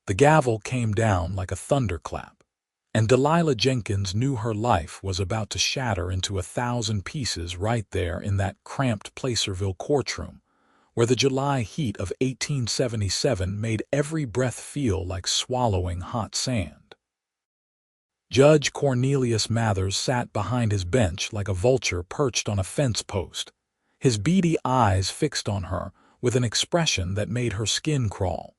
The gavel came down like a thunderclap, and Delilah Jenkins knew her life was about to shatter into 1,000 pieces right there in that cramped Placerville courtroom, where the July heat of 1877 made every breath feel like swallowing hot sand. Judge Cornelius Mathers sat behind his bench like a vulture perched on a fence post, his beady eyes fixed on her with an expression that made her skin crawl.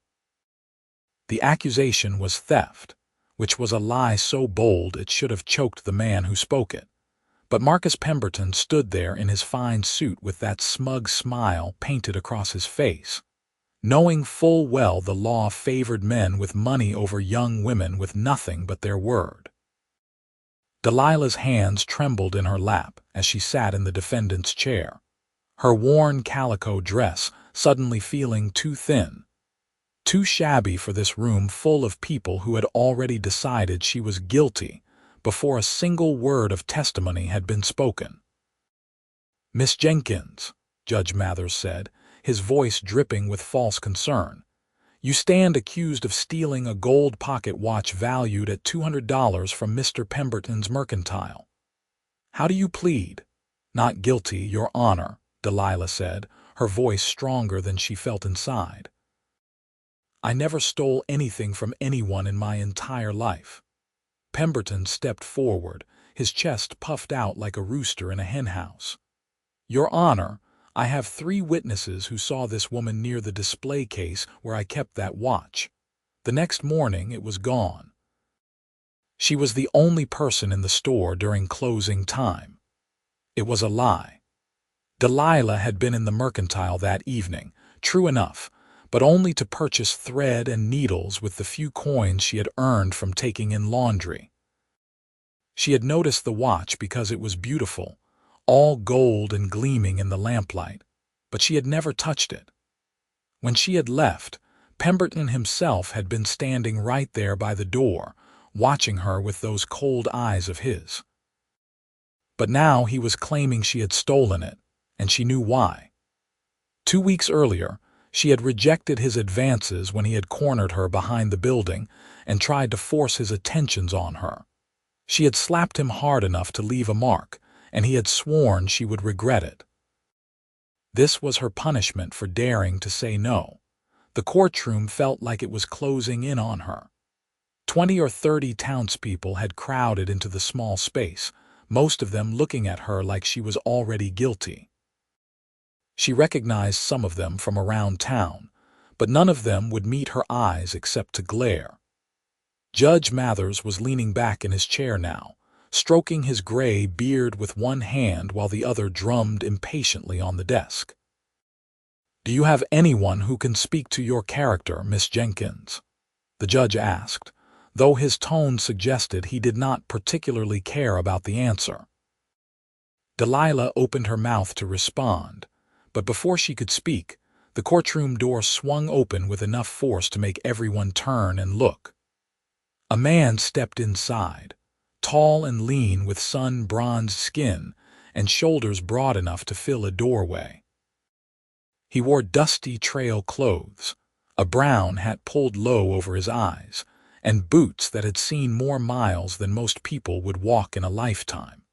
The accusation was theft, which was a lie so bold it should have choked the man who spoke it. But Marcus Pemberton stood there in his fine suit with that smug smile painted across his face, knowing full well the law favored men with money over young women with nothing but their word. Delilah's hands trembled in her lap as she sat in the defendant's chair, her worn calico dress suddenly feeling too thin, too shabby for this room full of people who had already decided she was guilty before a single word of testimony had been spoken. "Miss Jenkins," Judge Mathers said, his voice dripping with false concern, "you stand accused of stealing a gold pocket watch valued at $200 from Mr. Pemberton's mercantile. How do you plead?" "Not guilty, Your Honor," Delilah said, her voice stronger than she felt inside. "I never stole anything from anyone in my entire life." Pemberton stepped forward, his chest puffed out like a rooster in a henhouse. "Your Honor, I have 3 witnesses who saw this woman near the display case where I kept that watch. The next morning it was gone. She was the only person in the store during closing time." It was a lie. Delilah had been in the mercantile that evening, true enough, but only to purchase thread and needles with the few coins she had earned from taking in laundry. She had noticed the watch because it was beautiful, all gold and gleaming in the lamplight, but she had never touched it. When she had left, Pemberton himself had been standing right there by the door, watching her with those cold eyes of his. But now he was claiming she had stolen it, and she knew why. 2 weeks earlier, she had rejected his advances when he had cornered her behind the building and tried to force his attentions on her. She had slapped him hard enough to leave a mark, and he had sworn she would regret it. This was her punishment for daring to say no. The courtroom felt like it was closing in on her. 20 or 30 townspeople had crowded into the small space, most of them looking at her like she was already guilty. She recognized some of them from around town, but none of them would meet her eyes except to glare. Judge Mathers was leaning back in his chair now, stroking his gray beard with one hand while the other drummed impatiently on the desk. "Do you have anyone who can speak to your character, Miss Jenkins?" the judge asked, though his tone suggested he did not particularly care about the answer. Delilah opened her mouth to respond, but before she could speak, the courtroom door swung open with enough force to make everyone turn and look. A man stepped inside, tall and lean with sun-bronzed skin and shoulders broad enough to fill a doorway. He wore dusty trail clothes, a brown hat pulled low over his eyes, and boots that had seen more miles than most people would walk in a lifetime.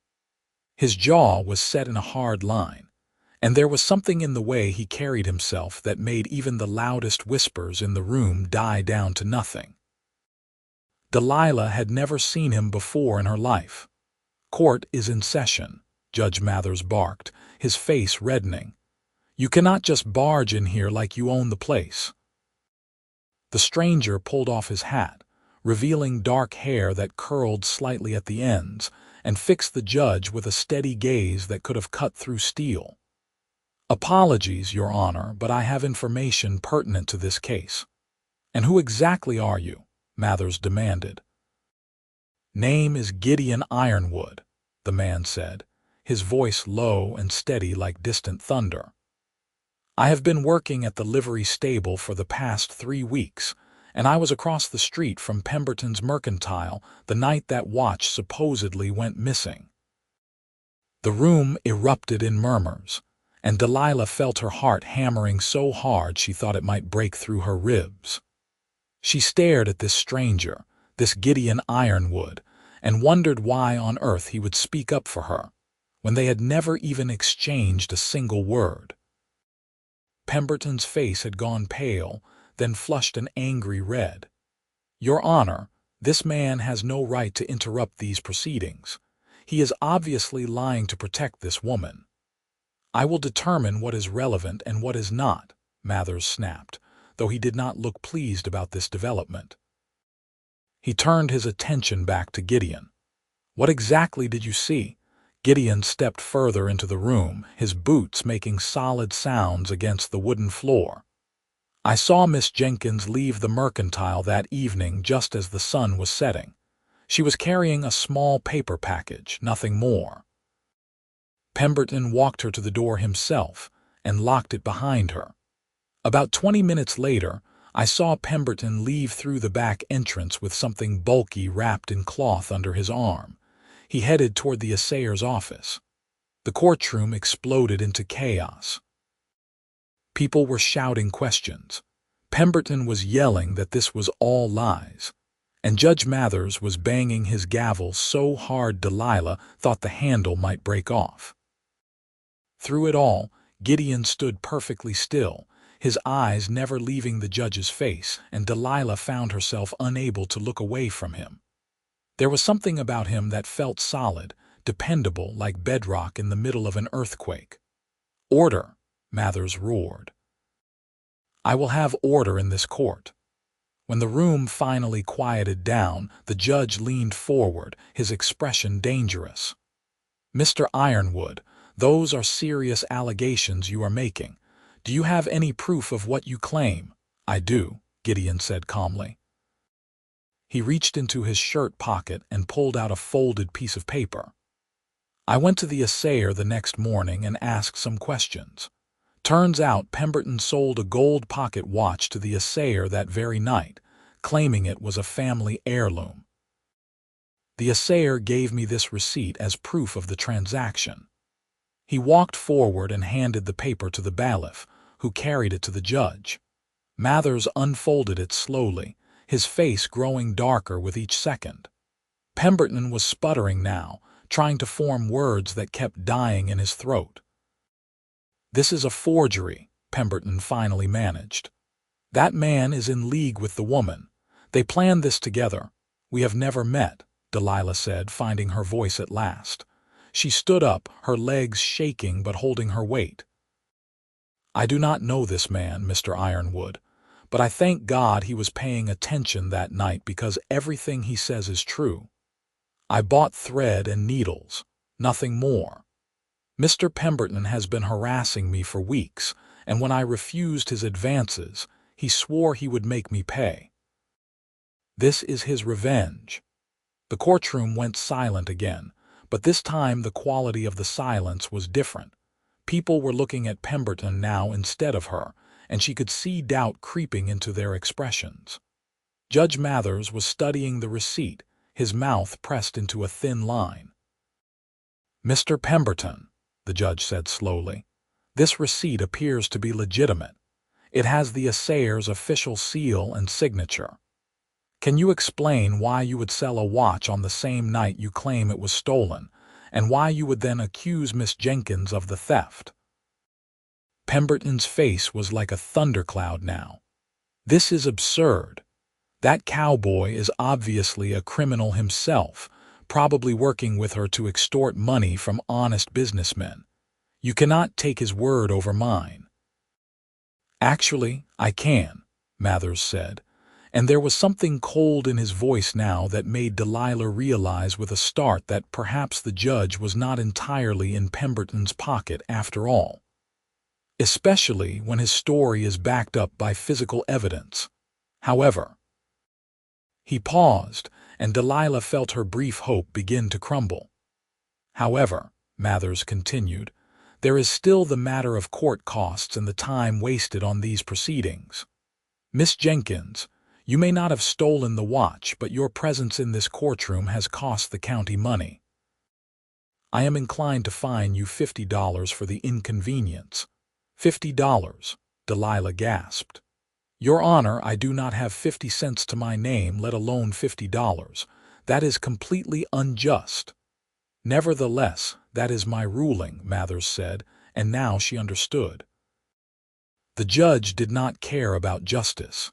His jaw was set in a hard line, and there was something in the way he carried himself that made even the loudest whispers in the room die down to nothing. Delilah had never seen him before in her life. "Court is in session," Judge Mathers barked, his face reddening. "You cannot just barge in here like you own the place." The stranger pulled off his hat, revealing dark hair that curled slightly at the ends, and fixed the judge with a steady gaze that could have cut through steel. "Apologies, Your Honor, but I have information pertinent to this case." "And who exactly are you?" Mathers demanded. "Name is Gideon Ironwood," the man said, his voice low and steady like distant thunder. "I have been working at the livery stable for the past 3 weeks, and I was across the street from Pemberton's mercantile the night that watch supposedly went missing." The room erupted in murmurs, and Delilah felt her heart hammering so hard she thought it might break through her ribs. She stared at this stranger, this Gideon Ironwood, and wondered why on earth he would speak up for her, when they had never even exchanged a single word. Pemberton's face had gone pale, then flushed an angry red. "Your Honor, this man has no right to interrupt these proceedings. He is obviously lying to protect this woman." "I will determine what is relevant and what is not," Mathers snapped, though he did not look pleased about this development. He turned his attention back to Gideon. "What exactly did you see?" Gideon stepped further into the room, his boots making solid sounds against the wooden floor. "I saw Miss Jenkins leave the mercantile that evening just as the sun was setting. She was carrying a small paper package, nothing more. Pemberton walked her to the door himself and locked it behind her. About 20 minutes later, I saw Pemberton leave through the back entrance with something bulky wrapped in cloth under his arm. He headed toward the assayer's office. The courtroom exploded into chaos. People were shouting questions. Pemberton was yelling that this was all lies, and Judge Mathers was banging his gavel so hard Delilah thought the handle might break off. Through it all, Gideon stood perfectly still, his eyes never leaving the judge's face, and Delilah found herself unable to look away from him. There was something about him that felt solid, dependable like bedrock in the middle of an earthquake. "Order!" Mathers roared. "I will have order in this court." When the room finally quieted down, the judge leaned forward, his expression dangerous. "Mr. Ironwood, those are serious allegations you are making. Do you have any proof of what you claim?" "I do," Gideon said calmly. He reached into his shirt pocket and pulled out a folded piece of paper. "I went to the assayer the next morning and asked some questions. Turns out Pemberton sold a gold pocket watch to the assayer that very night, claiming it was a family heirloom. The assayer gave me this receipt as proof of the transaction." He walked forward and handed the paper to the bailiff, who carried it to the judge. Mathers unfolded it slowly, his face growing darker with each second. Pemberton was sputtering now, trying to form words that kept dying in his throat. "This is a forgery," Pemberton finally managed. "That man is in league with the woman. They planned this together. We have never met," Delilah said, finding her voice at last. She stood up, her legs shaking but holding her weight. "I do not know this man, Mr. Ironwood, but I thank God he was paying attention that night because everything he says is true. I bought thread and needles, nothing more. Mr. Pemberton has been harassing me for weeks, and when I refused his advances, he swore he would make me pay. This is his revenge." The courtroom went silent again, but this time the quality of the silence was different. People were looking at Pemberton now instead of her, and she could see doubt creeping into their expressions. Judge Mathers was studying the receipt, his mouth pressed into a thin line. "Mr. Pemberton," the judge said slowly, "this receipt appears to be legitimate. It has the assayer's official seal and signature. Can you explain why you would sell a watch on the same night you claim it was stolen, and why you would then accuse Miss Jenkins of the theft?" Pemberton's face was like a thundercloud now. "This is absurd. That cowboy is obviously a criminal himself, probably working with her to extort money from honest businessmen. You cannot take his word over mine." "Actually, I can," Mathers said, and there was something cold in his voice now that made Delilah realize with a start that perhaps the judge was not entirely in Pemberton's pocket after all. Especially when his story is backed up by physical evidence. However, he paused, and Delilah felt her brief hope begin to crumble. "However," Mathers continued, "there is still the matter of court costs and the time wasted on these proceedings. Miss Jenkins, you may not have stolen the watch, but your presence in this courtroom has cost the county money. I am inclined to fine you $50 for the inconvenience." $50, Delilah gasped. Your Honor, I do not have 50 cents to my name, let alone $50. That is completely unjust. Nevertheless, that is my ruling, Mathers said, and now she understood. The judge did not care about justice.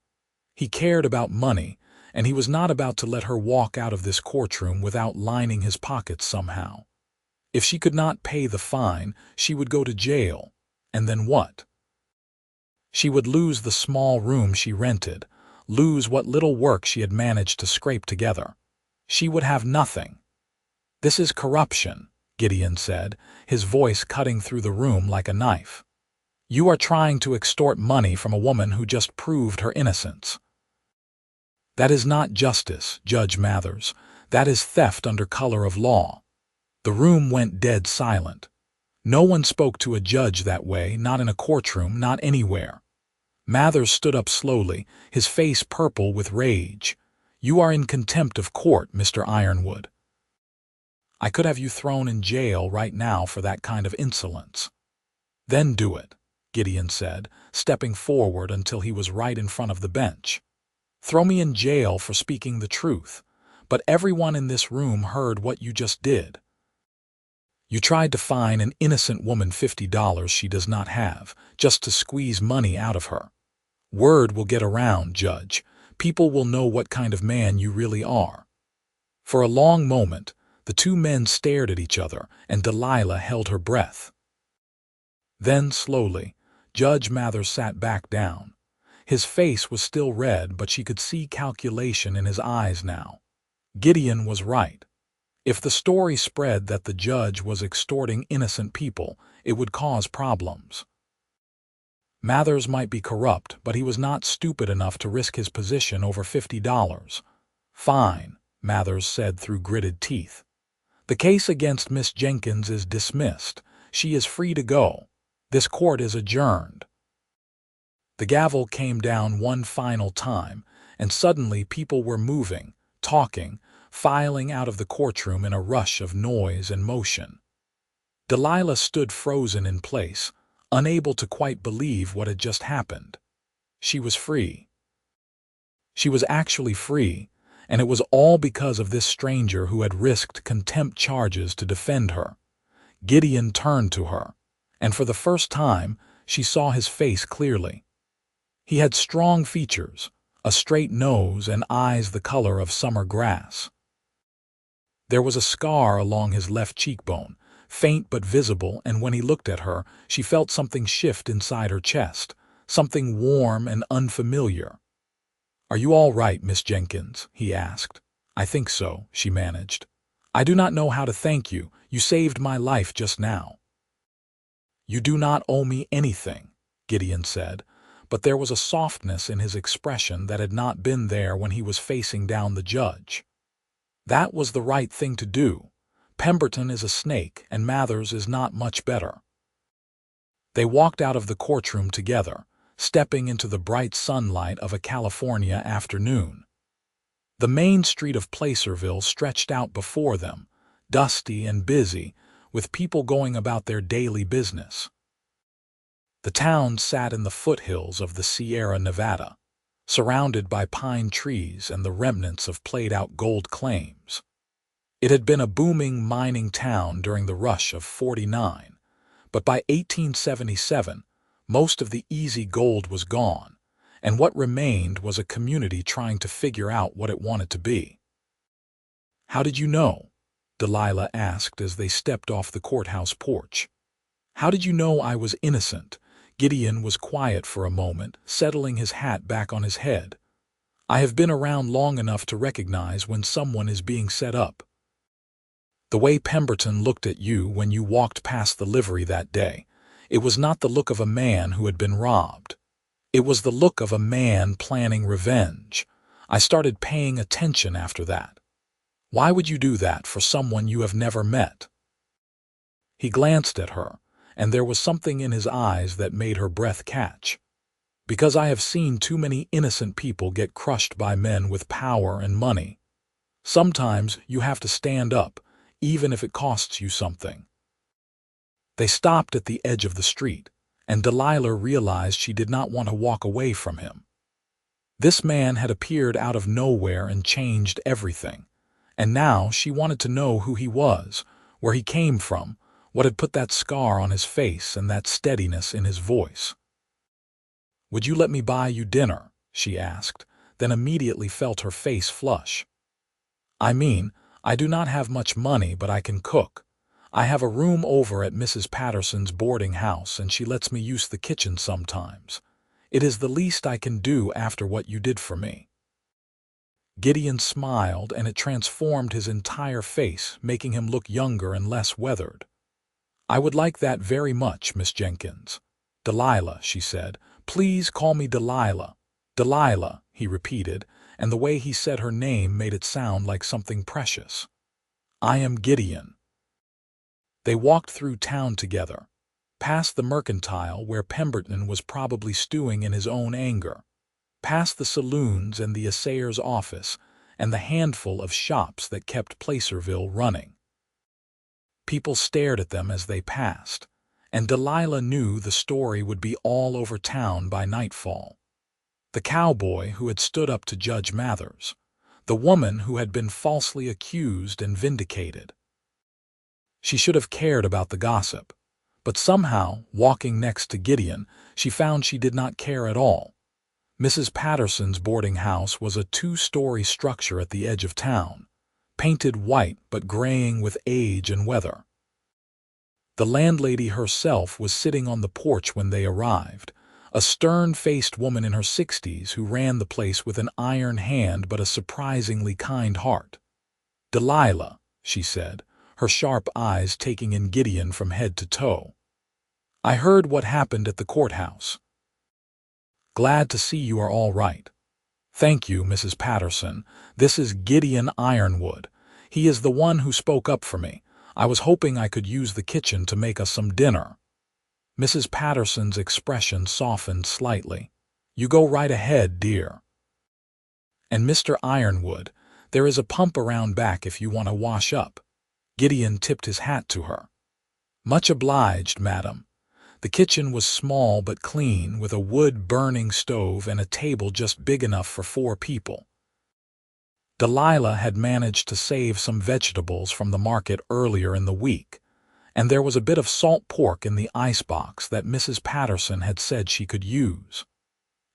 He cared about money, and he was not about to let her walk out of this courtroom without lining his pockets somehow. If she could not pay the fine, she would go to jail. And then what? She would lose the small room she rented, lose what little work she had managed to scrape together. She would have nothing. This is corruption, Gideon said, his voice cutting through the room like a knife. You are trying to extort money from a woman who just proved her innocence. That is not justice, Judge Mathers. That is theft under color of law. The room went dead silent. No one spoke to a judge that way, not in a courtroom, not anywhere. Mathers stood up slowly, his face purple with rage. You are in contempt of court, Mr. Ironwood. I could have you thrown in jail right now for that kind of insolence. Then do it, Gideon said, stepping forward until he was right in front of the bench. Throw me in jail for speaking the truth, but everyone in this room heard what you just did. You tried to fine an innocent woman $50 she does not have, just to squeeze money out of her. Word will get around, Judge. People will know what kind of man you really are. For a long moment, the two men stared at each other, and Delilah held her breath. Then, slowly, Judge Mathers sat back down. His face was still red, but she could see calculation in his eyes now. Gideon was right. If the story spread that the judge was extorting innocent people, it would cause problems. Mathers might be corrupt, but he was not stupid enough to risk his position over $50. Fine, Mathers said through gritted teeth. The case against Miss Jenkins is dismissed. She is free to go. This court is adjourned. The gavel came down one final time, and suddenly people were moving, talking, filing out of the courtroom in a rush of noise and motion. Delilah stood frozen in place, unable to quite believe what had just happened. She was free. She was actually free, and it was all because of this stranger who had risked contempt charges to defend her. Gideon turned to her, and for the first time, she saw his face clearly. He had strong features, a straight nose, and eyes the color of summer grass. There was a scar along his left cheekbone, faint but visible, and when he looked at her, she felt something shift inside her chest, something warm and unfamiliar. "Are you all right, Miss Jenkins?" he asked. "I think so," she managed. "I do not know how to thank you. You saved my life just now." "You do not owe me anything," Gideon said, but there was a softness in his expression that had not been there when he was facing down the judge. That was the right thing to do. Pemberton is a snake, and Mathers is not much better. They walked out of the courtroom together, stepping into the bright sunlight of a California afternoon. The main street of Placerville stretched out before them, dusty and busy, with people going about their daily business. The town sat in the foothills of the Sierra Nevada, surrounded by pine trees and the remnants of played-out gold claims. It had been a booming mining town during the rush of '49, but by 1877, most of the easy gold was gone, and what remained was a community trying to figure out what it wanted to be. "How did you know?" Delilah asked as they stepped off the courthouse porch. "How did you know I was innocent?" Gideon was quiet for a moment, settling his hat back on his head. "I have been around long enough to recognize when someone is being set up. The way Pemberton looked at you when you walked past the livery that day, it was not the look of a man who had been robbed. It was the look of a man planning revenge. I started paying attention after that. Why would you do that for someone you have never met?" He glanced at her, and there was something in his eyes that made her breath catch. "Because I have seen too many innocent people get crushed by men with power and money. Sometimes you have to stand up, even if it costs you something." They stopped at the edge of the street, and Delilah realized she did not want to walk away from him. This man had appeared out of nowhere and changed everything. And now she wanted to know who he was, where he came from, what had put that scar on his face and that steadiness in his voice. "Would you let me buy you dinner?" she asked, then immediately felt her face flush. "I mean, I do not have much money, but I can cook. I have a room over at Mrs. Patterson's boarding house, and she lets me use the kitchen sometimes. It is the least I can do after what you did for me." Gideon smiled, and it transformed his entire face, making him look younger and less weathered. "I would like that very much, Miss Jenkins." "Delilah," she said. "Please call me Delilah." "Delilah," he repeated, and the way he said her name made it sound like something precious. "I am Gideon." They walked through town together, past the mercantile where Pemberton was probably stewing in his own anger, past the saloons and the assayer's office and the handful of shops that kept Placerville running. People stared at them as they passed, and Delilah knew the story would be all over town by nightfall. The cowboy who had stood up to Judge Mathers, the woman who had been falsely accused and vindicated. She should have cared about the gossip, but somehow, walking next to Gideon, she found she did not care at all. Mrs. Patterson's boarding house was a 2-story structure at the edge of town, painted white but graying with age and weather. The landlady herself was sitting on the porch when they arrived, a stern-faced woman in her 60s who ran the place with an iron hand but a surprisingly kind heart. "Delilah," she said, her sharp eyes taking in Gideon from head to toe. "I heard what happened at the courthouse. Glad to see you are all right." "Thank you, Mrs. Patterson. This is Gideon Ironwood. He is the one who spoke up for me. I was hoping I could use the kitchen to make us some dinner." Mrs. Patterson's expression softened slightly. "You go right ahead, dear. And Mr. Ironwood, there is a pump around back if you want to wash up." Gideon tipped his hat to her. "Much obliged, madam." The kitchen was small but clean, with a wood-burning stove and a table just big enough for 4 people. Delilah had managed to save some vegetables from the market earlier in the week, and there was a bit of salt pork in the icebox that Mrs. Patterson had said she could use.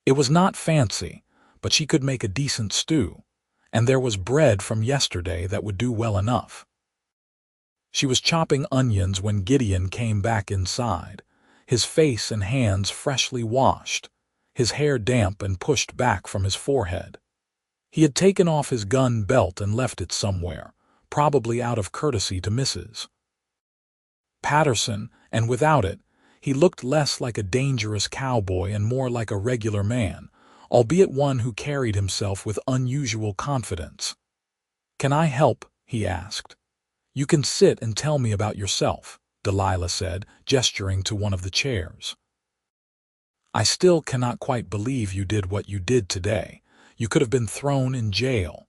It was not fancy, but she could make a decent stew, and there was bread from yesterday that would do well enough. She was chopping onions when Gideon came back inside, his face and hands freshly washed, his hair damp and pushed back from his forehead. He had taken off his gun belt and left it somewhere, probably out of courtesy to Mrs. Patterson, and without it, he looked less like a dangerous cowboy and more like a regular man, albeit one who carried himself with unusual confidence. "Can I help?" he asked. "You can sit and tell me about yourself," Delilah said, gesturing to one of the chairs. "I still cannot quite believe you did what you did today. You could have been thrown in jail."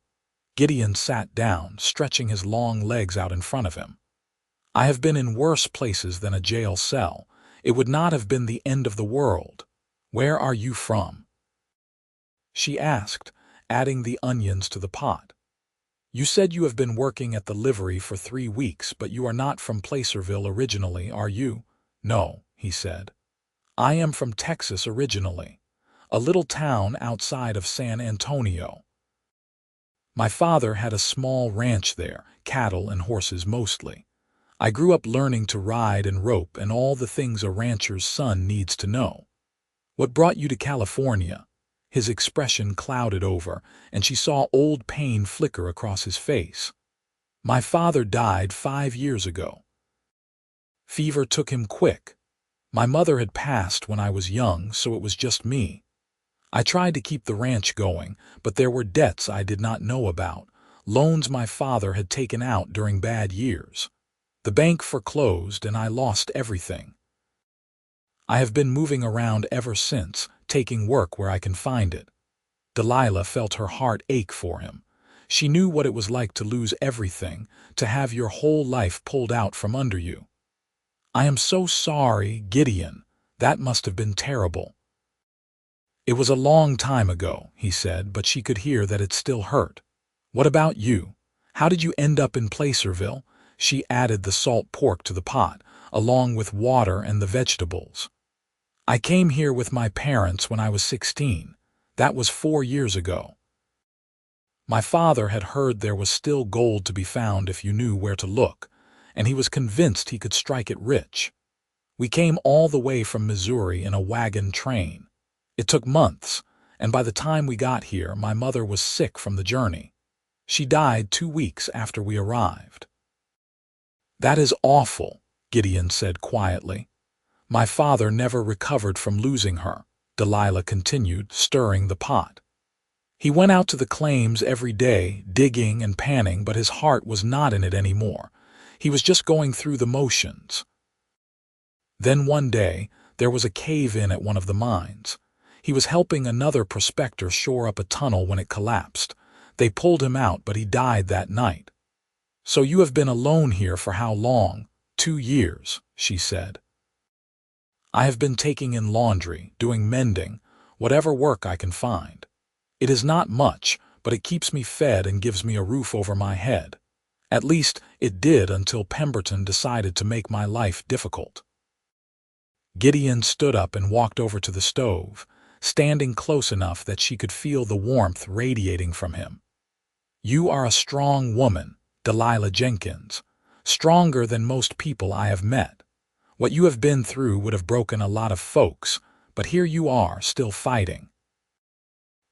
Gideon sat down, stretching his long legs out in front of him. "I have been in worse places than a jail cell. It would not have been the end of the world. Where are you from?" she asked, adding the onions to the pot. "You said you have been working at the livery for 3 weeks, but you are not from Placerville originally, are you?" "No," he said. "I am from Texas originally, a little town outside of San Antonio. My father had a small ranch there, cattle and horses mostly. I grew up learning to ride and rope and all the things a rancher's son needs to know." "What brought you to California?" His expression clouded over, and she saw old pain flicker across his face. "My father died 5 years ago. Fever took him quick. My mother had passed when I was young, so it was just me. I tried to keep the ranch going, but there were debts I did not know about, loans my father had taken out during bad years. The bank foreclosed and I lost everything. I have been moving around ever since, taking work where I can find it." Delilah felt her heart ache for him. She knew what it was like to lose everything, to have your whole life pulled out from under you. "I am so sorry, Gideon. That must have been terrible." "It was a long time ago," he said, but she could hear that it still hurt. "What about you? How did you end up in Placerville?" She added the salt pork to the pot, along with water and the vegetables. "I came here with my parents when I was 16. That was 4 years ago. My father had heard there was still gold to be found if you knew where to look, and he was convinced he could strike it rich. We came all the way from Missouri in a wagon train. It took months, and by the time we got here, my mother was sick from the journey. She died 2 weeks after we arrived." "That is awful," Gideon said quietly. "My father never recovered from losing her," Delilah continued, stirring the pot. "He went out to the claims every day, digging and panning, but his heart was not in it anymore. He was just going through the motions. Then one day, there was a cave-in at one of the mines. He was helping another prospector shore up a tunnel when it collapsed. They pulled him out, but he died that night. So you have been alone here for how long?" 2 years, she said. "I have been taking in laundry, doing mending, whatever work I can find. It is not much, but it keeps me fed and gives me a roof over my head. At least, it did until Pemberton decided to make my life difficult." Gideon stood up and walked over to the stove, standing close enough that she could feel the warmth radiating from him. "You are a strong woman, Delilah Jenkins, stronger than most people I have met. What you have been through would have broken a lot of folks, but here you are, still fighting."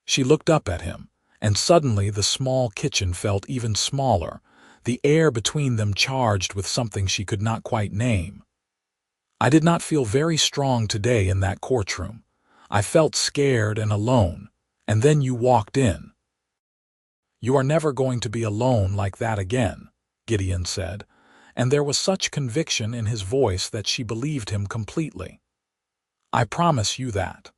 She looked up at him, and suddenly the small kitchen felt even smaller, the air between them charged with something she could not quite name. "I did not feel very strong today in that courtroom. I felt scared and alone, and then you walked in." "You are never going to be alone like that again," Gideon said, and there was such conviction in his voice that she believed him completely. "I promise you that."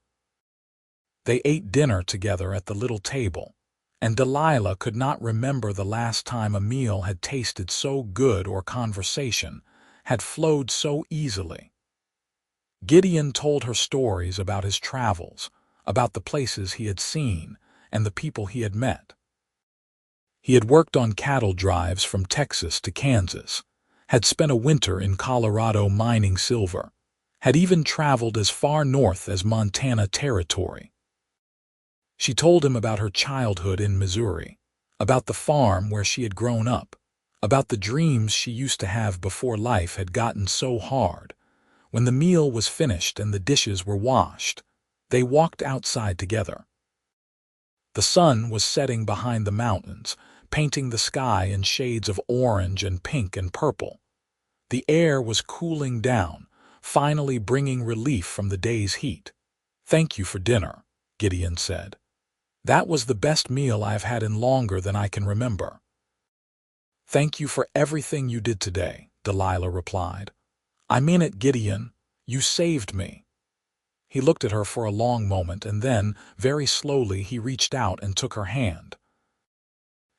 They ate dinner together at the little table, and Delilah could not remember the last time a meal had tasted so good or conversation had flowed so easily. Gideon told her stories about his travels, about the places he had seen, and the people he had met. He had worked on cattle drives from Texas to Kansas, had spent a winter in Colorado mining silver, had even traveled as far north as Montana Territory. She told him about her childhood in Missouri, about the farm where she had grown up, about the dreams she used to have before life had gotten so hard. When the meal was finished and the dishes were washed, they walked outside together. The sun was setting behind the mountains, painting the sky in shades of orange and pink and purple. The air was cooling down, finally bringing relief from the day's heat. "Thank you for dinner," Gideon said. "That was the best meal I have had in longer than I can remember." "Thank you for everything you did today," Delilah replied. "I mean it, Gideon. You saved me." He looked at her for a long moment, and then, very slowly, he reached out and took her hand.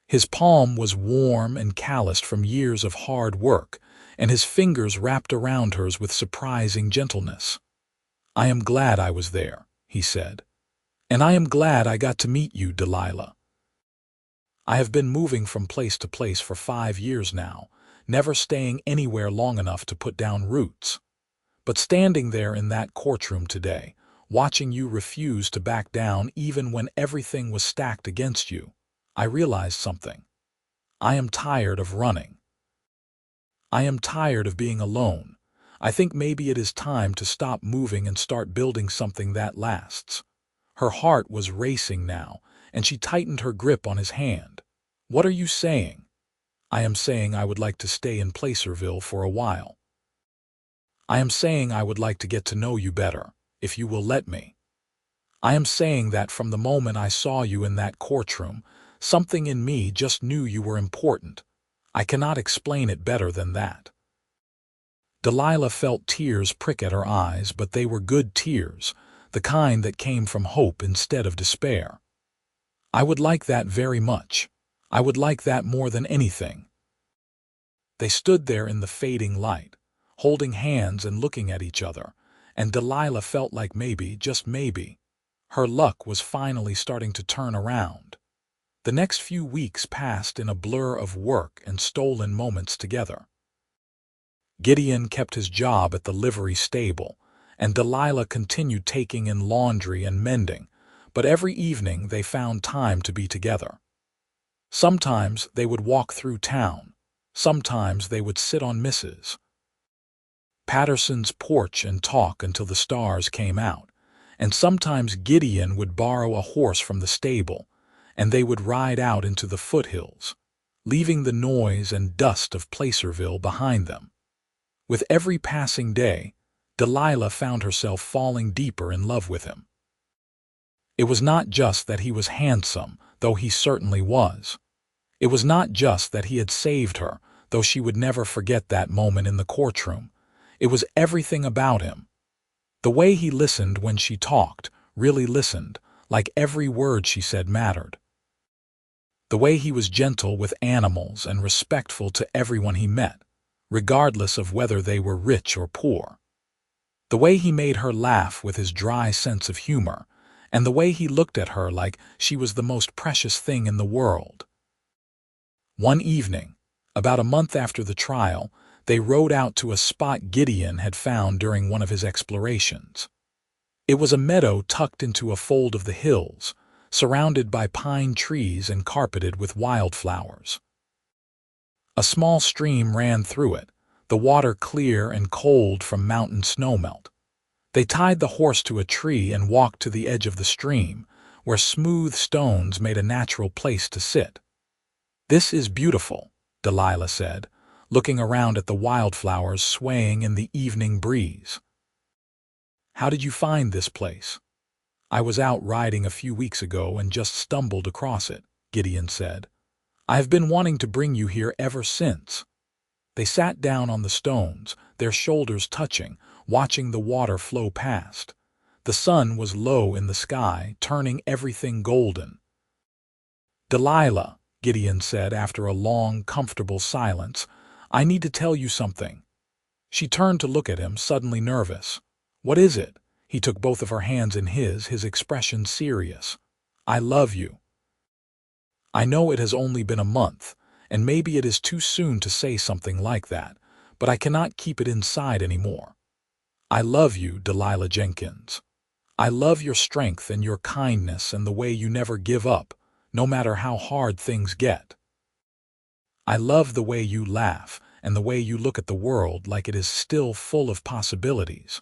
His palm was warm and calloused from years of hard work, and his fingers wrapped around hers with surprising gentleness. "I am glad I was there," he said. "And I am glad I got to meet you, Delilah. I have been moving from place to place for 5 years now, never staying anywhere long enough to put down roots. But standing there in that courtroom today, watching you refuse to back down even when everything was stacked against you, I realized something. I am tired of running. I am tired of being alone. I think maybe it is time to stop moving and start building something that lasts." Her heart was racing now, and she tightened her grip on his hand. "What are you saying?" "I am saying I would like to stay in Placerville for a while. I am saying I would like to get to know you better, if you will let me. I am saying that from the moment I saw you in that courtroom, something in me just knew you were important. I cannot explain it better than that." Delilah felt tears prick at her eyes, but they were good tears, the kind that came from hope instead of despair. "I would like that very much. I would like that more than anything." They stood there in the fading light, holding hands and looking at each other, and Delilah felt like maybe, just maybe, Her luck was finally starting to turn around. The next few weeks passed in a blur of work and stolen moments together. Gideon kept his job at the livery stable, and Delilah continued taking in laundry and mending, but every evening they found time to be together. Sometimes they would walk through town. Sometimes they would sit on Mrs. Patterson's porch and talk until the stars came out, and sometimes Gideon would borrow a horse from the stable, and they would ride out into the foothills, leaving the noise and dust of Placerville behind them. With every passing day, Delilah found herself falling deeper in love with him. It was not just that he was handsome, though he certainly was. It was not just that he had saved her, though she would never forget that moment in the courtroom. It was everything about him. The way he listened when she talked, really listened, like every word she said mattered. The way he was gentle with animals and respectful to everyone he met, regardless of whether they were rich or poor. The way he made her laugh with his dry sense of humor, and the way he looked at her like she was the most precious thing in the world. One evening, about a month after the trial, they rode out to a spot Gideon had found during one of his explorations. It was a meadow tucked into a fold of the hills, surrounded by pine trees and carpeted with wildflowers. A small stream ran through it, the water clear and cold from mountain snowmelt. They tied the horse to a tree and walked to the edge of the stream, where smooth stones made a natural place to sit. "This is beautiful," Delilah said, looking around at the wildflowers swaying in the evening breeze. "How did you find this place?" "I was out riding a few weeks ago and just stumbled across it," Gideon said. "I have been wanting to bring you here ever since." They sat down on the stones, their shoulders touching, watching the water flow past. The sun was low in the sky, turning everything golden. "Delilah," Gideon said after a long, comfortable silence, "I need to tell you something." She turned to look at him, suddenly nervous. "What is it?" He took both of her hands in his expression serious. "I love you." "I know it has only been a month, and maybe it is too soon to say something like that, but I cannot keep it inside anymore. I love you, Delilah Jenkins. I love your strength and your kindness and the way you never give up, no matter how hard things get. I love the way you laugh and the way you look at the world like it is still full of possibilities.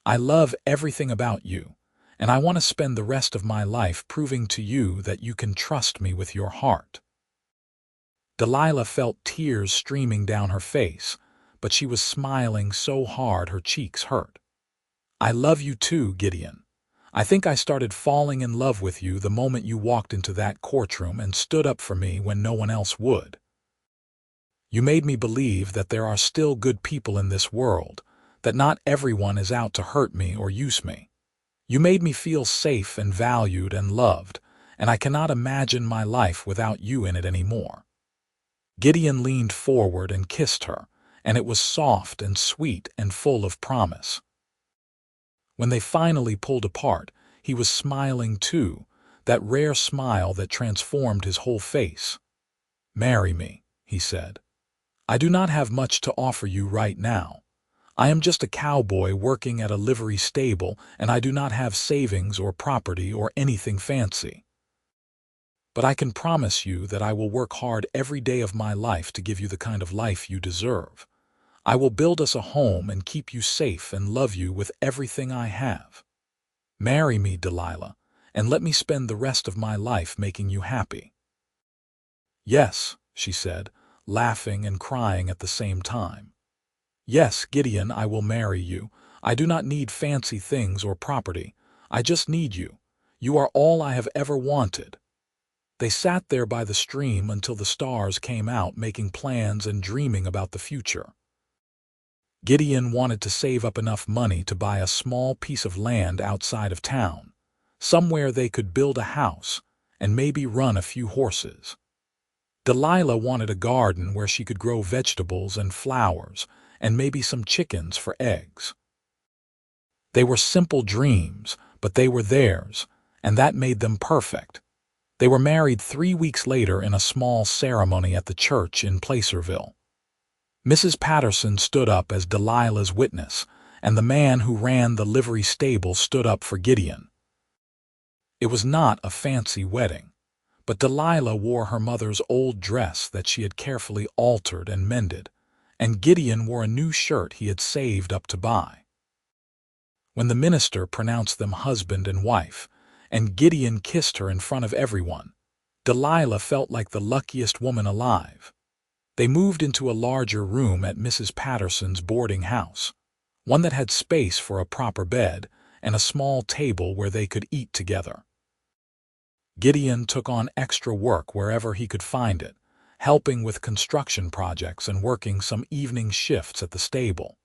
I love everything about you, and I want to spend the rest of my life proving to you that you can trust me with your heart." Delilah felt tears streaming down her face, but she was smiling so hard her cheeks hurt. "I love you too, Gideon. I think I started falling in love with you the moment you walked into that courtroom and stood up for me when no one else would. You made me believe that there are still good people in this world, that not everyone is out to hurt me or use me. You made me feel safe and valued and loved, and I cannot imagine my life without you in it anymore." Gideon leaned forward and kissed her, and it was soft and sweet and full of promise. When they finally pulled apart, he was smiling too, that rare smile that transformed his whole face. "Marry me," he said. "I do not have much to offer you right now. I am just a cowboy working at a livery stable, and I do not have savings or property or anything fancy. But I can promise you that I will work hard every day of my life to give you the kind of life you deserve. I will build us a home and keep you safe and love you with everything I have. Marry me, Delilah, and let me spend the rest of my life making you happy." "Yes," she said, laughing and crying at the same time. "Yes, Gideon, I will marry you. I do not need fancy things or property. I just need you. You are all I have ever wanted." They sat there by the stream until the stars came out, making plans and dreaming about the future. Gideon wanted to save up enough money to buy a small piece of land outside of town, somewhere they could build a house and maybe run a few horses. Delilah wanted a garden where she could grow vegetables and flowers and maybe some chickens for eggs. They were simple dreams, but they were theirs, and that made them perfect. They were married 3 weeks later in a small ceremony at the church in Placerville. Mrs. Patterson stood up as Delilah's witness, and the man who ran the livery stable stood up for Gideon. It was not a fancy wedding, but Delilah wore her mother's old dress that she had carefully altered and mended, and Gideon wore a new shirt he had saved up to buy. When the minister pronounced them husband and wife, and Gideon kissed her in front of everyone, Delilah felt like the luckiest woman alive. They moved into a larger room at Mrs. Patterson's boarding house, one that had space for a proper bed and a small table where they could eat together. Gideon took on extra work wherever he could find it, helping with construction projects and working some evening shifts at the stable.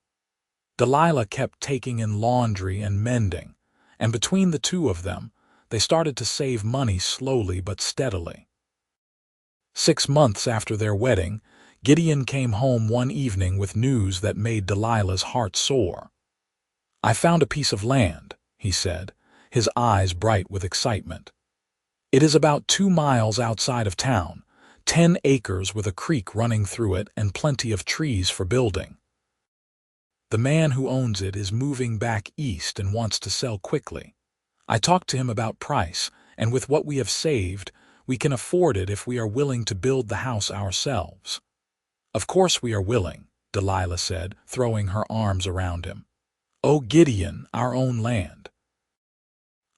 Delilah kept taking in laundry and mending, and between the two of them, they started to save money slowly but steadily. 6 months after their wedding, Gideon came home one evening with news that made Delilah's heart soar. "I found a piece of land," he said, his eyes bright with excitement. "It is about 2 miles outside of town, 10 acres with a creek running through it and plenty of trees for building. The man who owns it is moving back east and wants to sell quickly. I talked to him about price, and with what we have saved, we can afford it if we are willing to build the house ourselves." "Of course we are willing," Delilah said, throwing her arms around him. "Oh, Gideon, our own land.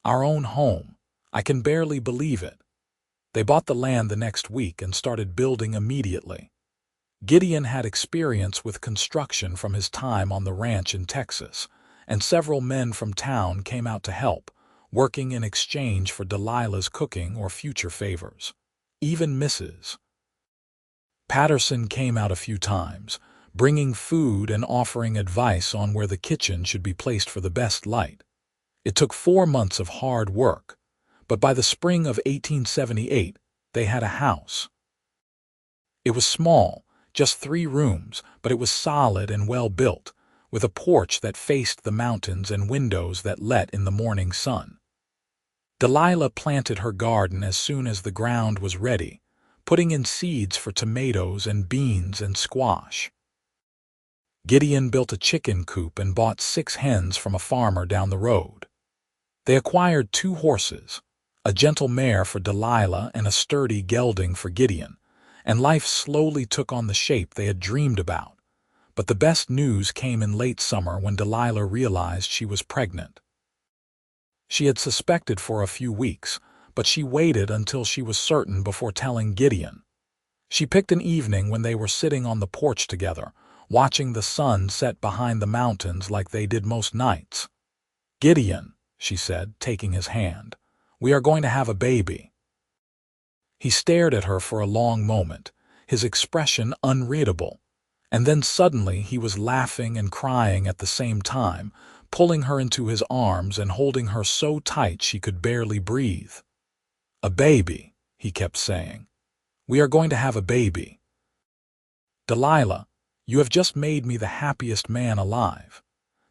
Our own home. I can barely believe it." They bought the land the next week and started building immediately. Gideon had experience with construction from his time on the ranch in Texas, and several men from town came out to help, working in exchange for Delilah's cooking or future favors. Even Mrs. Patterson came out a few times, bringing food and offering advice on where the kitchen should be placed for the best light. It took 4 months of hard work, but by the spring of 1878, they had a house. It was small, just 3 rooms, but it was solid and well built, with a porch that faced the mountains and windows that let in the morning sun. Delilah planted her garden as soon as the ground was ready, putting in seeds for tomatoes and beans and squash. Gideon built a chicken coop and bought 6 hens from a farmer down the road. They acquired 2 horses, a gentle mare for Delilah and a sturdy gelding for Gideon, and life slowly took on the shape they had dreamed about. But the best news came in late summer when Delilah realized she was pregnant. She had suspected for a few weeks, but she waited until she was certain before telling Gideon. She picked an evening when they were sitting on the porch together, watching the sun set behind the mountains like they did most nights. "Gideon," she said, taking his hand, "we are going to have a baby." He stared at her for a long moment, his expression unreadable, and then suddenly he was laughing and crying at the same time, pulling her into his arms and holding her so tight she could barely breathe. "A baby," he kept saying. "We are going to have a baby. Delilah, you have just made me the happiest man alive."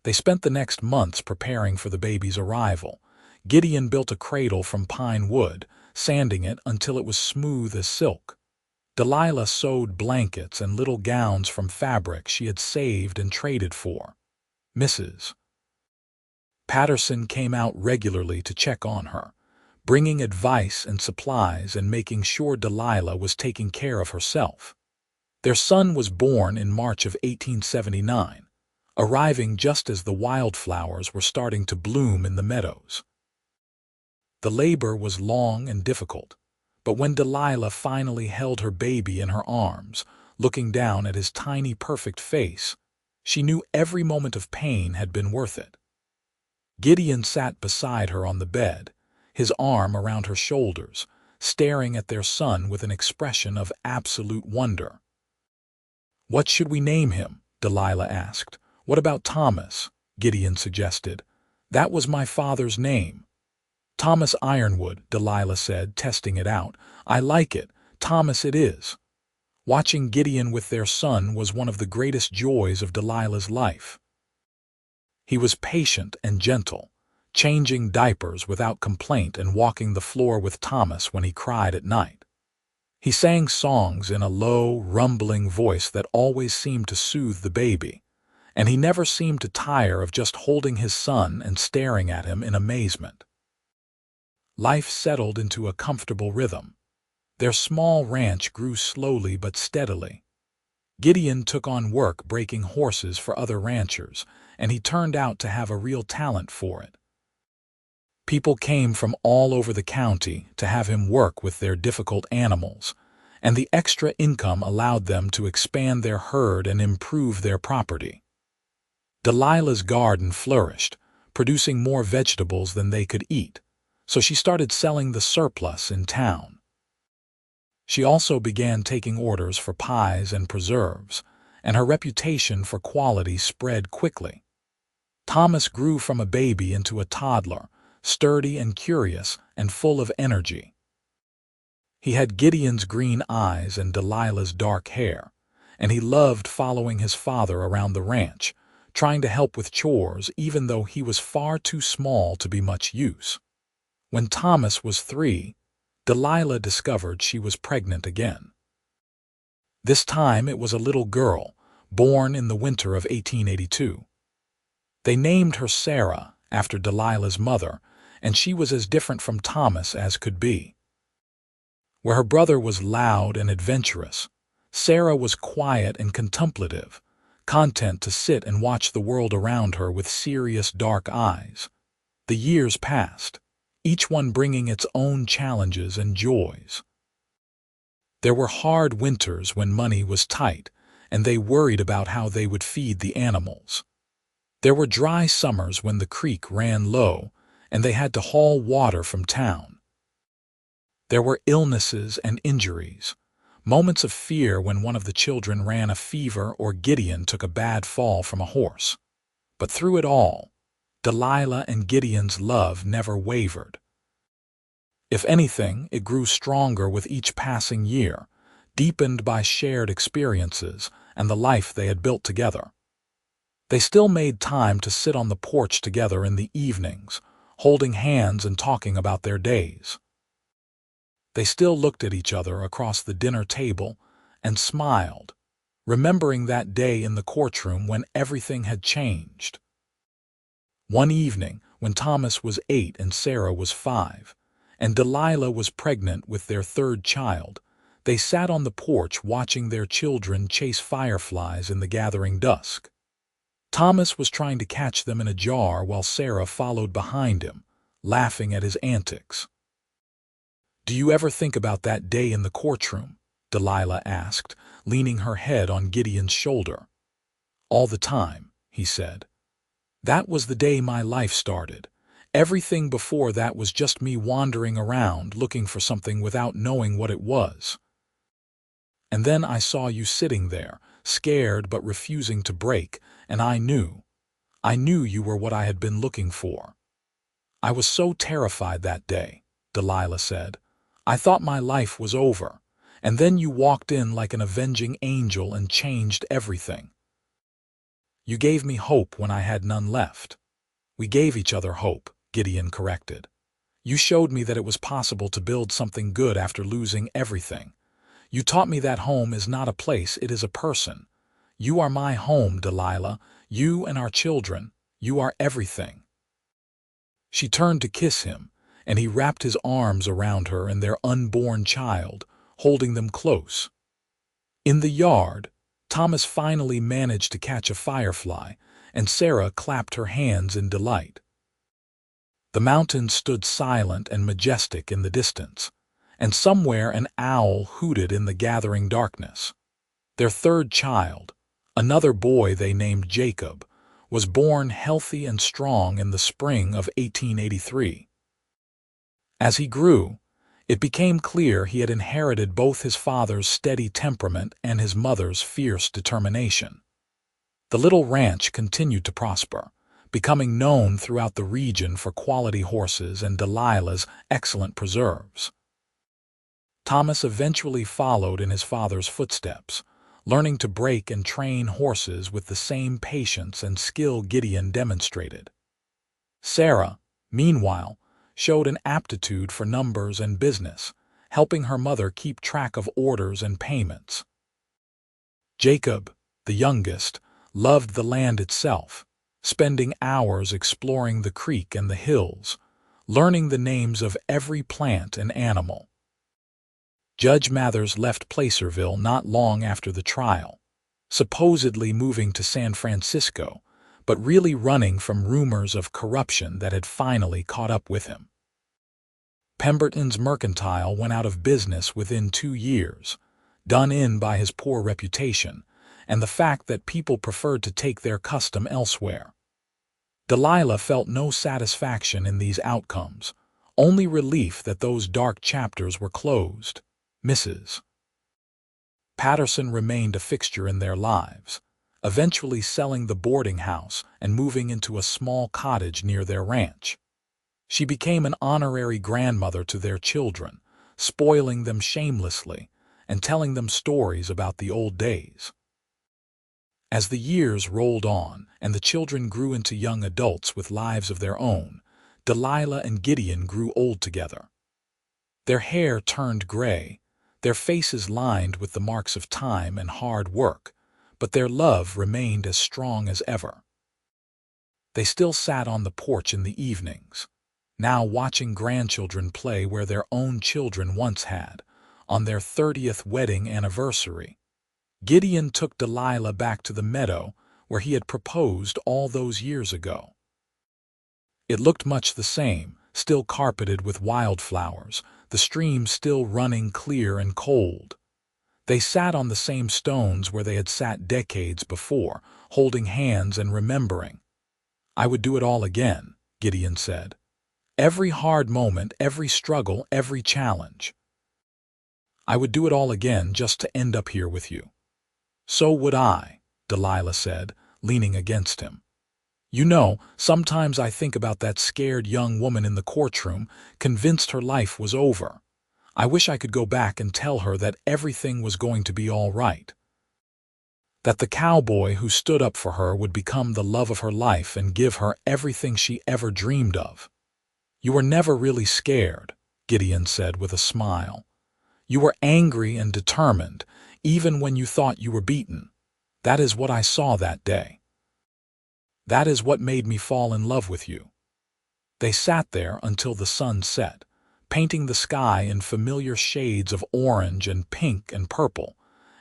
They spent the next months preparing for the baby's arrival. Gideon built a cradle from pine wood, sanding it until it was smooth as silk. Delilah sewed blankets and little gowns from fabric she had saved and traded for. Mrs. Patterson came out regularly to check on her, bringing advice and supplies and making sure Delilah was taking care of herself. Their son was born in March of 1879, arriving just as the wildflowers were starting to bloom in the meadows. The labor was long and difficult, but when Delilah finally held her baby in her arms, looking down at his tiny, perfect face, she knew every moment of pain had been worth it. Gideon sat beside her on the bed, his arm around her shoulders, staring at their son with an expression of absolute wonder. "What should we name him?" Delilah asked. "What about Thomas?" Gideon suggested. "That was my father's name." "Thomas Ironwood," Delilah said, testing it out. "I like it. Thomas it is." Watching Gideon with their son was one of the greatest joys of Delilah's life. He was patient and gentle, changing diapers without complaint and walking the floor with Thomas when he cried at night. He sang songs in a low, rumbling voice that always seemed to soothe the baby, and he never seemed to tire of just holding his son and staring at him in amazement. Life settled into a comfortable rhythm. Their small ranch grew slowly but steadily. Gideon took on work breaking horses for other ranchers, and he turned out to have a real talent for it. People came from all over the county to have him work with their difficult animals, and the extra income allowed them to expand their herd and improve their property. Delilah's garden flourished, producing more vegetables than they could eat, so she started selling the surplus in town. She also began taking orders for pies and preserves, and her reputation for quality spread quickly. Thomas grew from a baby into a toddler, sturdy and curious and full of energy. He had Gideon's green eyes and Delilah's dark hair, and he loved following his father around the ranch, trying to help with chores even though he was far too small to be much use. When Thomas was 3, Delilah discovered she was pregnant again. This time it was a little girl, born in the winter of 1882. They named her Sarah, after Delilah's mother, and she was as different from Thomas as could be. Where her brother was loud and adventurous, Sarah was quiet and contemplative, content to sit and watch the world around her with serious dark eyes. The years passed, each one bringing its own challenges and joys. There were hard winters when money was tight, and they worried about how they would feed the animals. There were dry summers when the creek ran low, and they had to haul water from town. There were illnesses and injuries, moments of fear when one of the children ran a fever or Gideon took a bad fall from a horse. But through it all, Delilah and Gideon's love never wavered. If anything, it grew stronger with each passing year, deepened by shared experiences and the life they had built together. They still made time to sit on the porch together in the evenings, holding hands and talking about their days. They still looked at each other across the dinner table and smiled, remembering that day in the courtroom when everything had changed. One evening, when Thomas was 8 and Sarah was 5, and Delilah was pregnant with their 3rd child, they sat on the porch watching their children chase fireflies in the gathering dusk. Thomas was trying to catch them in a jar while Sarah followed behind him, laughing at his antics. "Do you ever think about that day in the courtroom?" Delilah asked, leaning her head on Gideon's shoulder. "All the time," he said. "That was the day my life started. Everything before that was just me wandering around looking for something without knowing what it was. And then I saw you sitting there, scared but refusing to break, and I knew you were what I had been looking for." "I was so terrified that day," Delilah said. "I thought my life was over, and then you walked in like an avenging angel and changed everything. You gave me hope when I had none left." "We gave each other hope," Gideon corrected. "You showed me that it was possible to build something good after losing everything. You taught me that home is not a place, it is a person. You are my home, Delilah. You and our children. You are everything." She turned to kiss him, and he wrapped his arms around her and their unborn child, holding them close. In the yard, Thomas finally managed to catch a firefly, and Sarah clapped her hands in delight. The mountains stood silent and majestic in the distance, and somewhere an owl hooted in the gathering darkness. Their 3rd child, another boy they named Jacob, was born healthy and strong in the spring of 1883. As he grew, it became clear he had inherited both his father's steady temperament and his mother's fierce determination. The little ranch continued to prosper, becoming known throughout the region for quality horses and Delilah's excellent preserves. Thomas eventually followed in his father's footsteps, learning to break and train horses with the same patience and skill Gideon demonstrated. Sarah, meanwhile, showed an aptitude for numbers and business, helping her mother keep track of orders and payments. Jacob, the youngest, loved the land itself, spending hours exploring the creek and the hills, learning the names of every plant and animal. Judge Mathers left Placerville not long after the trial, supposedly moving to San Francisco, but really running from rumors of corruption that had finally caught up with him. Pemberton's mercantile went out of business within 2 years, done in by his poor reputation and the fact that people preferred to take their custom elsewhere. Delilah felt no satisfaction in these outcomes, only relief that those dark chapters were closed. Mrs. Patterson remained a fixture in their lives, eventually selling the boarding house and moving into a small cottage near their ranch. She became an honorary grandmother to their children, spoiling them shamelessly and telling them stories about the old days. As the years rolled on and the children grew into young adults with lives of their own, Delilah and Gideon grew old together. Their hair turned gray, their faces lined with the marks of time and hard work, but their love remained as strong as ever. They still sat on the porch in the evenings, now watching grandchildren play where their own children once had. On their 30th wedding anniversary, Gideon took Delilah back to the meadow where he had proposed all those years ago. It looked much the same, still carpeted with wildflowers, the stream still running clear and cold. They sat on the same stones where they had sat decades before, holding hands and remembering. "I would do it all again," Gideon said. "Every hard moment, every struggle, every challenge. I would do it all again just to end up here with you." "So would I," Delilah said, leaning against him. "You know, sometimes I think about that scared young woman in the courtroom, convinced her life was over. I wish I could go back and tell her that everything was going to be all right. That the cowboy who stood up for her would become the love of her life and give her everything she ever dreamed of." "You were never really scared," Gideon said with a smile. "You were angry and determined, even when you thought you were beaten. That is what I saw that day. That is what made me fall in love with you." They sat there until the sun set, painting the sky in familiar shades of orange and pink and purple,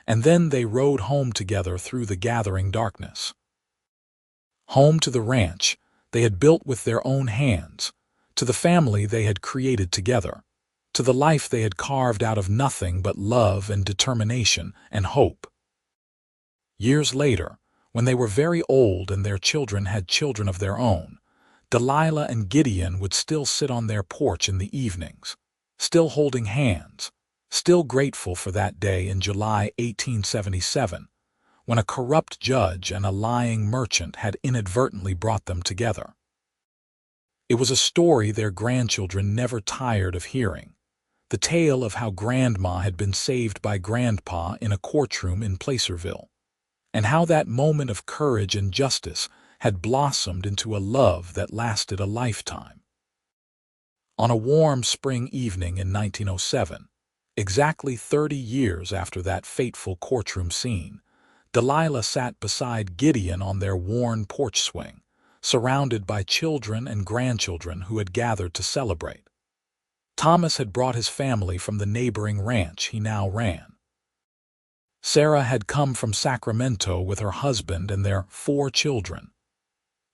and then they rode home together through the gathering darkness. Home to the ranch they had built with their own hands, to the family they had created together, to the life they had carved out of nothing but love and determination and hope. Years later, when they were very old and their children had children of their own, Delilah and Gideon would still sit on their porch in the evenings, still holding hands, still grateful for that day in July 1877, when a corrupt judge and a lying merchant had inadvertently brought them together. It was a story their grandchildren never tired of hearing, the tale of how Grandma had been saved by Grandpa in a courtroom in Placerville, and how that moment of courage and justice had blossomed into a love that lasted a lifetime. On a warm spring evening in 1907, exactly 30 years after that fateful courtroom scene, Delilah sat beside Gideon on their worn porch swing, surrounded by children and grandchildren who had gathered to celebrate. Thomas had brought his family from the neighboring ranch he now ran. Sarah had come from Sacramento with her husband and their 4 children.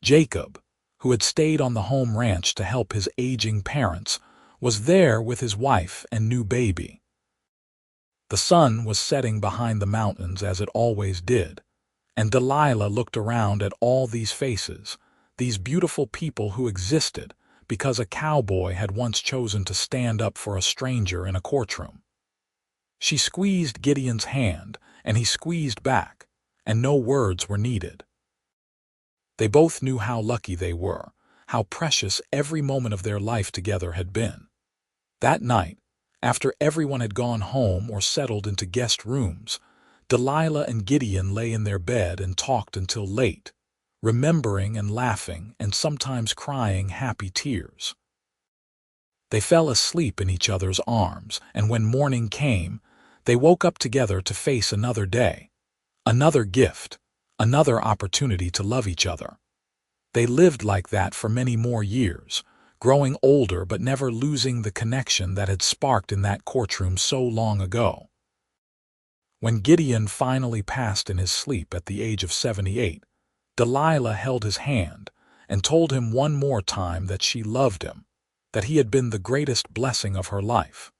Jacob, who had stayed on the home ranch to help his aging parents, was there with his wife and new baby. The sun was setting behind the mountains as it always did, and Delilah looked around at all these faces, these beautiful people who existed because a cowboy had once chosen to stand up for a stranger in a courtroom. She squeezed Gideon's hand, and he squeezed back, and no words were needed. They both knew how lucky they were, how precious every moment of their life together had been. That night, after everyone had gone home or settled into guest rooms, Delilah and Gideon lay in their bed and talked until late, remembering and laughing and sometimes crying happy tears. They fell asleep in each other's arms, and when morning came, they woke up together to face another day, another gift, another opportunity to love each other. They lived like that for many more years, growing older but never losing the connection that had sparked in that courtroom so long ago. When Gideon finally passed in his sleep at the age of 78, Delilah held his hand and told him one more time that she loved him, that he had been the greatest blessing of her life.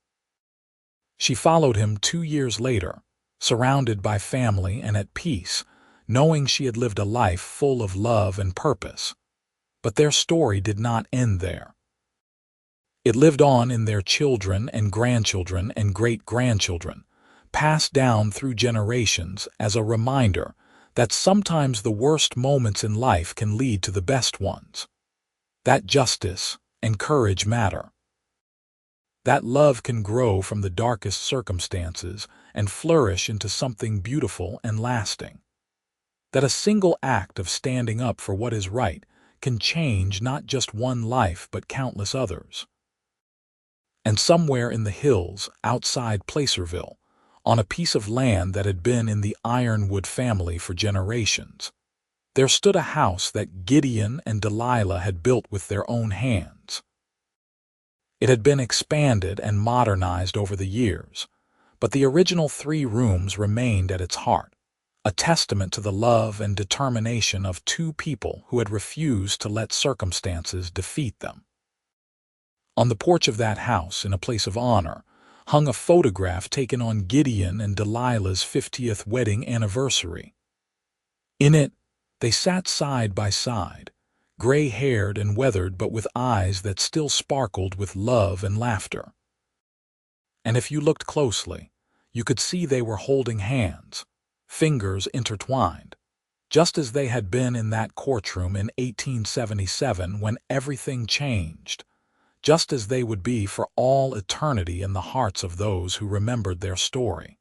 She followed him 2 years later, surrounded by family and at peace, knowing she had lived a life full of love and purpose. But their story did not end there. It lived on in their children and grandchildren and great-grandchildren, passed down through generations as a reminder that sometimes the worst moments in life can lead to the best ones. That justice and courage matter. That love can grow from the darkest circumstances and flourish into something beautiful and lasting. That a single act of standing up for what is right can change not just one life but countless others. And somewhere in the hills outside Placerville, on a piece of land that had been in the Ironwood family for generations, there stood a house that Gideon and Delilah had built with their own hands. It had been expanded and modernized over the years, but the original 3 rooms remained at its heart, a testament to the love and determination of 2 people who had refused to let circumstances defeat them. On the porch of that house, in a place of honor, hung a photograph taken on Gideon and Delilah's 50th wedding anniversary. In it, they sat side by side, gray-haired and weathered but with eyes that still sparkled with love and laughter. And if you looked closely, you could see they were holding hands, fingers intertwined, just as they had been in that courtroom in 1877 when everything changed, just as they would be for all eternity in the hearts of those who remembered their story.